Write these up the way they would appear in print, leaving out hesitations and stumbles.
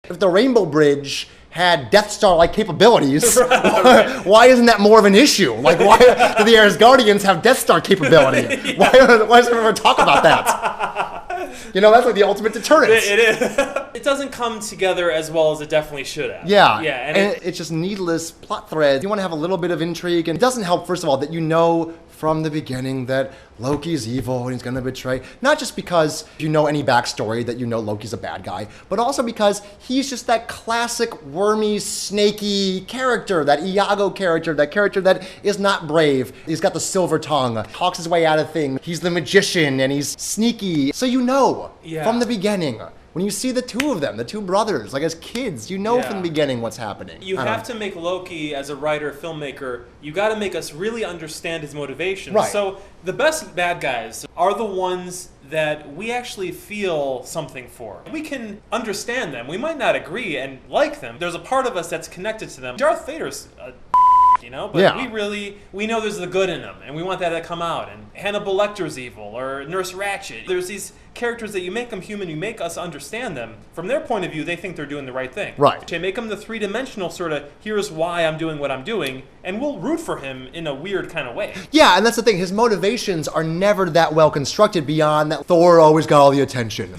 If the Rainbow Bridge had Death Star-like capabilities, why isn't that more of an issue? Like, why do the Asgardians have Death Star capability? Why does everyone talk about that? You know, that's like the ultimate deterrent. It is. It doesn't come together as well as it definitely should have. Yeah. Yeah, And it's just needless plot threads. You want to have a little bit of intrigue, and it doesn't help, first of all, that you know from the beginning that Loki's evil and he's going to betray. Not just because you know any backstory that you know Loki's a bad guy, but also because he's just that classic wormy, snaky character, that Iago character, that character that is not brave. He's got the silver tongue, talks his way out of things. He's the magician and he's sneaky. So you know from the beginning. When you see the two of them, the two brothers, like as kids, you know from the beginning what's happening. You have to make Loki, as a writer, filmmaker, you got to make us really understand his motivations. Right. So the best bad guys are the ones that we actually feel something for. We can understand them. We might not agree and like them. There's a part of us that's connected to them. Darth Vader's you know, but we know there's the good in him, and we want that to come out. And Hannibal Lecter's evil, or Nurse Ratched. There's these characters that you make them human, you make us understand them. From their point of view, they think they're doing the right thing. Right. They make them the three-dimensional sort of, here's why I'm doing what I'm doing, and we'll root for him in a weird kind of way. Yeah, and that's the thing. His motivations are never that well constructed beyond that Thor always got all the attention.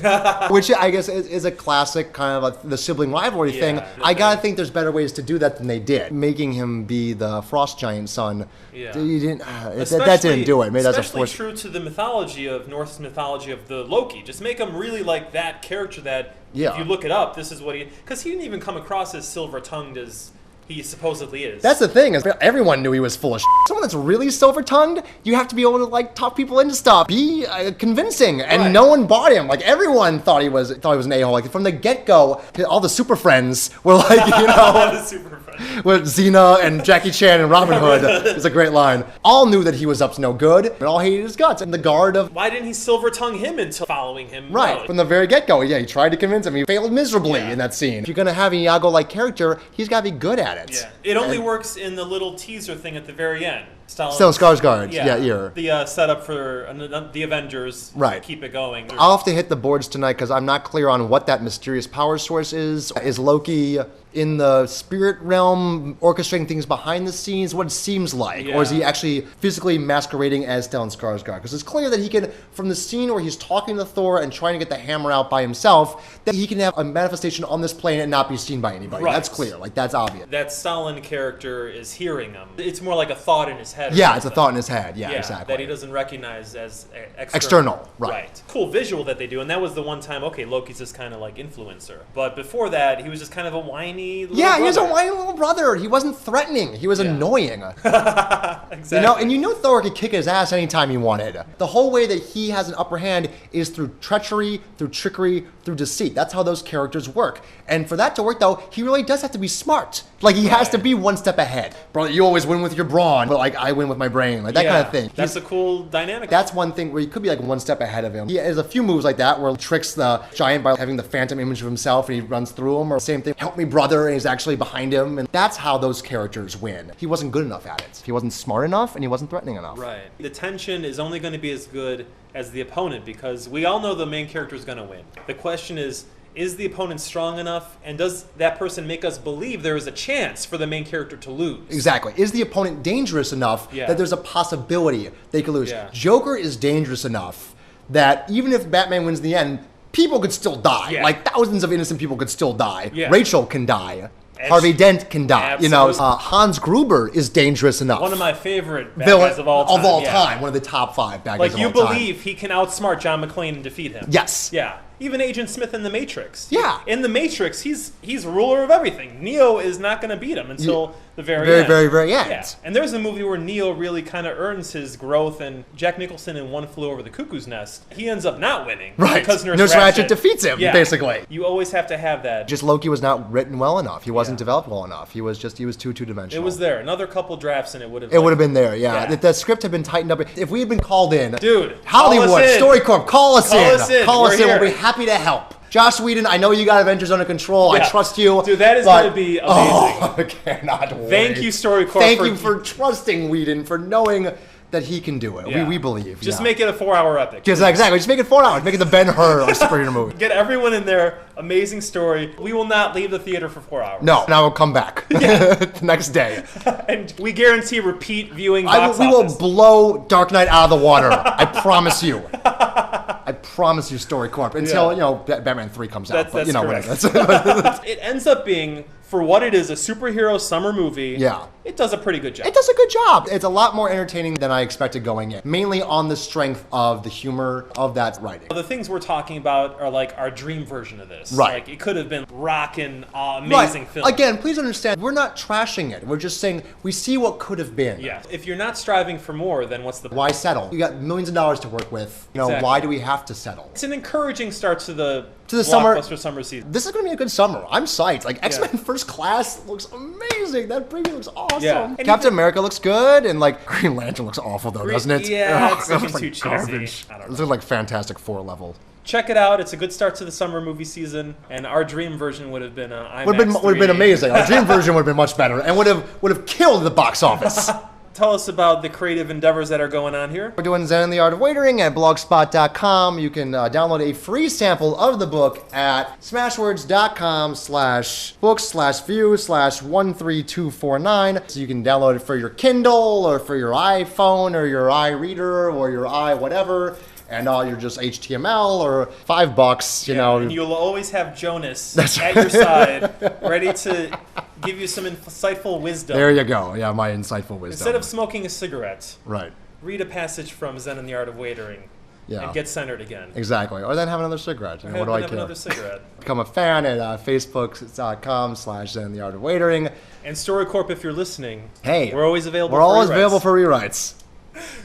Which I guess is a classic kind of the sibling rivalry thing. I gotta think there's better ways to do that than they did. Making him be the Frost Giant son, you didn't, that didn't do it. Maybe that's especially true to the mythology of Norse mythology of the Loki. Just make him really like that character that, if you look it up, this is what he... Because he didn't even come across as silver-tongued as he supposedly is. That's the thing, is everyone knew he was full of shit. Someone that's really silver-tongued, you have to be able to like talk people into stuff, be convincing, and no one bought him. Like everyone thought he was an a-hole. Like from the get-go, all the super friends were like, you know, the super friends. With Xena and Jackie Chan and Robin Hood, it's a great line. All knew that he was up to no good, and all hated his guts. And the guard of... Why didn't he silver-tongue him until following him? Right, from the very get-go, he tried to convince him. He failed miserably in that scene. If you're gonna have an Iago-like character, he's gotta be good at it. Yeah, it only works in the little teaser thing at the very end. Stellan Skarsgård, ear. The setup for the Avengers. Right. Keep it going. I'll have to hit the boards tonight because I'm not clear on what that mysterious power source is. Is Loki in the spirit realm orchestrating things behind the scenes? What it seems like. Or is he actually physically masquerading as Stellan Skarsgård? Because it's clear that he can, from the scene where he's talking to Thor and trying to get the hammer out by himself, that he can have a manifestation on this plane and not be seen by anybody. Right. That's clear. Like, that's obvious. That Stalin character is hearing him. It's more like a thought in his head. Yeah, it's a thought in his head. Yeah, exactly. That he doesn't recognize as external. Right. Cool visual that they do. And that was the one time, okay, Loki's this kind of like influencer. But before that, he was just kind of a whiny little brother. He was a whiny little brother. He wasn't threatening. He was annoying. Exactly. You know Thor could kick his ass anytime he wanted. The whole way that he has an upper hand is through treachery, through trickery, through deceit. That's how those characters work. And for that to work, though, he really does have to be smart. Like, he has to be one step ahead. Bro, you always win with your brawn, but like, I win with my brain. Like, that kind of thing. That's a cool dynamic. That's one thing where he could be like one step ahead of him. He has a few moves like that where he tricks the giant by having the phantom image of himself and he runs through him. Or same thing, help me brother, and he's actually behind him. And that's how those characters win. He wasn't good enough at it. He wasn't smart enough and he wasn't threatening enough. Right. The tension is only going to be as good as the opponent because we all know the main character is going to win. The question is the opponent strong enough, and does that person make us believe there is a chance for the main character to lose? Exactly. Is the opponent dangerous enough that there's a possibility they could lose? Yeah. Joker is dangerous enough that even if Batman wins in the end, people could still die. Yeah. Like thousands of innocent people could still die. Yeah. Rachel can die. Harvey Dent can die. Absolutely. You know, Hans Gruber is dangerous enough. One of my favorite bad guys of all time. Of all time. One of the top 5 bad guys of all time. Like, you believe he can outsmart John McClane and defeat him. Yes. Yeah. Even Agent Smith in The Matrix. Yeah. In The Matrix, he's ruler of everything. Neo is not going to beat him until the very end. Very end. Yeah. And there's a movie where Neo really kind of earns his growth, and Jack Nicholson in One Flew Over the Cuckoo's Nest, he ends up not winning. Right. Because Nurse Ratched defeats him, basically. You always have to have that. Just Loki was not written well enough. He wasn't developed well enough. He was too two-dimensional. It was there. Another couple drafts and it would have been there, yeah. The script had been tightened up. If we had been called in, dude, Hollywood, StoryCorp, call us in. Call us in. We're We'll be happy to help. Joss Whedon, I know you got Avengers under control. I trust you. Dude, that is going to be amazing. I cannot wait. Thank you, StoryCorp. Thank you for trusting Whedon, for knowing that he can do it. Yeah. We believe. Just yeah. make it a 4-hour epic. Exactly. Just make it 4 hours. Make it the Ben-Hur superhero movie. Get everyone in there. Amazing story. We will not leave the theater for 4 hours. No, now we'll come back the next day. And we guarantee repeat viewing We box will office. blow Dark Knight out of the water. I promise you. I promise you, Story Corp. Until, Batman 3 comes out. That's correct. Whatever. It ends up being, for what it is, a superhero summer movie. Yeah. It does a pretty good job. It does a good job. It's a lot more entertaining than I expected going in. Mainly on the strength of the humor of that writing. The things we're talking about are like our dream version of this. Right. Like, it could have been rockin', amazing film. Again, please understand, we're not trashing it. We're just saying we see what could have been. Yeah. If you're not striving for more, then what's the... Why settle? You got millions of dollars to work with. Exactly. Why do we have to settle? It's an encouraging start to the blockbuster summer season. This is going to be a good summer. I'm psyched. Like, X-Men First Class looks amazing. That preview looks awesome. Yeah. Captain America looks good, and like Green Lantern looks awful though, doesn't it? Yeah, Ugh, it's that looking looks too like cheesy. garbage. I don't It know. looks like Fantastic Four level. Check it out. It's a good start to the summer movie season, and our dream version would have been IMAX Would have been 3D. amazing. Our dream version would have been much better, and would have killed the box office. Tell us about the creative endeavors that are going on here. We're doing Zen and the Art of Waitering at blogspot.com. You can download a free sample of the book at smashwords.com/book/view/13249. So you can download it for your Kindle or for your iPhone or your iReader or your whatever. And all your just HTML or $5, you know. And you'll always have Jonas That's at right. your side, ready to give you some insightful wisdom. There you go. Yeah, my insightful wisdom. Instead of smoking a cigarette, Right. read a passage from Zen and the Art of Waitering. Yeah. And get centered again. Exactly. Or then have another cigarette. You know, what do I Have care? another cigarette. Become a fan at facebook.com/Zen and the Art of Waitering. And StoryCorp, if you're listening, Hey, we're always available We're for always rewrites. available for rewrites.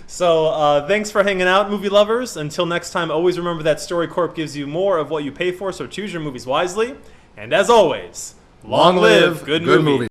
So thanks for hanging out, movie lovers. Until next time, always remember that StoryCorp gives you more of what you pay for, so choose your movies wisely. And as always, long live good movies.